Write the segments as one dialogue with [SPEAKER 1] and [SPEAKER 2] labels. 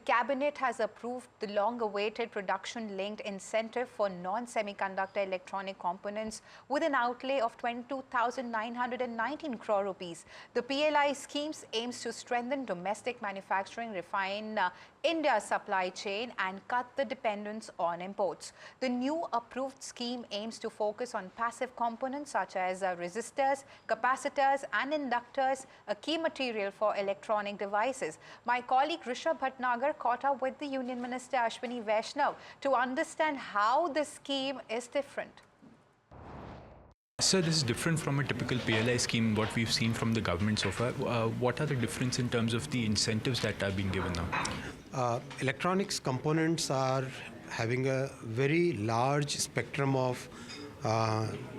[SPEAKER 1] Cabinet has approved the long-awaited production-linked incentive for non-semiconductor electronic components with an outlay of 22,919 crore rupees. The PLI schemes aims to strengthen domestic manufacturing, refine India's supply chain and cut the dependence on imports. The new approved scheme aims to focus on passive components such as resistors, capacitors and inductors, a key material for electronic devices. My colleague Rishabh Bhatnagar caught up with the Union Minister Ashwini Vaishnaw to understand how this scheme is different.
[SPEAKER 2] Sir, this is different from a typical PLI scheme, what we've seen from the government so far. What are the difference in terms of the incentives that are being given now?
[SPEAKER 3] Electronics components are having a very large spectrum of,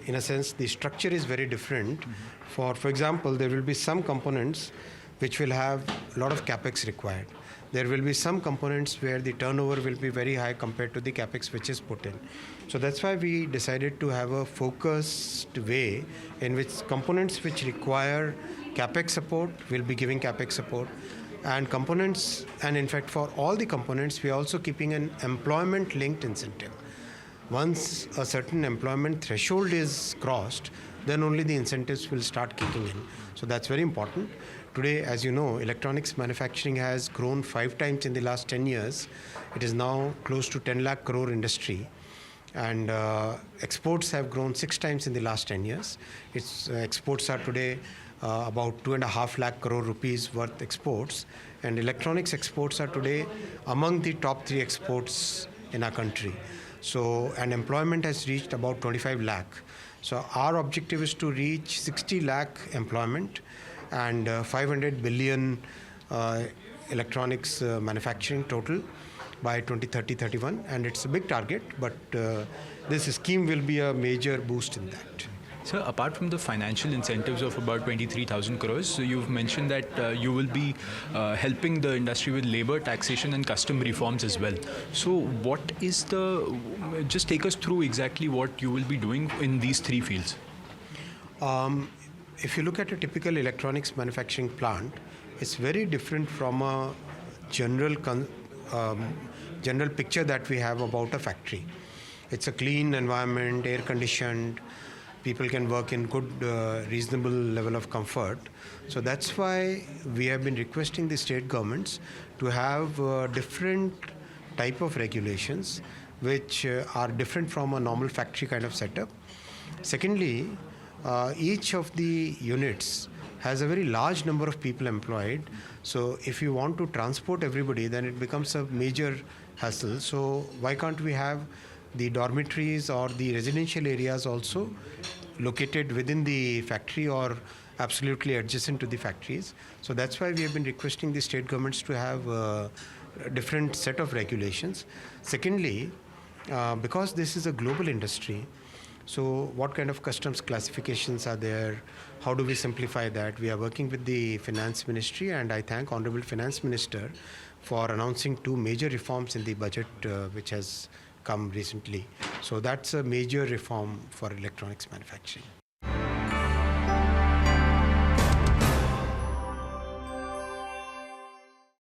[SPEAKER 3] in a sense, the structure is very different. For example, there will be some components which will have a lot of capex required. There will be some components where the turnover will be very high compared to the capex which is put in. So that's why we decided to have a focused way in which components which require capex support will be giving capex support. And components, and in fact for all the components, we are also keeping an employment linked incentive. Once a certain employment threshold is crossed, then only the incentives will start kicking in. So that's very important. Today, as you know, electronics manufacturing has grown 5 times in the last 10 years. It is now close to 10 lakh crore industry. And exports have grown 6 times in the last 10 years. Its exports are today about 2.5 lakh crore rupees worth exports. And electronics exports are today among the top 3 exports in our country. So, and employment has reached about 25 lakh. So our objective is to reach 60 lakh employment and 500 billion electronics manufacturing total by 2030-31, and it's a big target, but this scheme will be a major boost in that.
[SPEAKER 2] Sir, apart from the financial incentives of about 23,000 crores, so you've mentioned that you will be helping the industry with labor, taxation and custom reforms as well. So what is just take us through exactly what you will be doing in these 3 fields.
[SPEAKER 3] If you look at a typical electronics manufacturing plant, it's very different from a general picture that we have about a factory. It's a clean environment, air conditioned, people can work in good, reasonable level of comfort. So that's why we have been requesting the state governments to have different type of regulations which are different from a normal factory kind of setup. Secondly, each of the units has a very large number of people employed. So if you want to transport everybody, then it becomes a major hassle. So why can't we have the dormitories or the residential areas also located within the factory or absolutely adjacent to the factories? So that's why we have been requesting the state governments to have a different set of regulations. Secondly, because this is a global industry, so what kind of customs classifications are there? How do we simplify that? We are working with the Finance Ministry, and I thank Honorable Finance Minister for announcing 2 major reforms in the budget which has come recently. So that's a major reform for electronics manufacturing.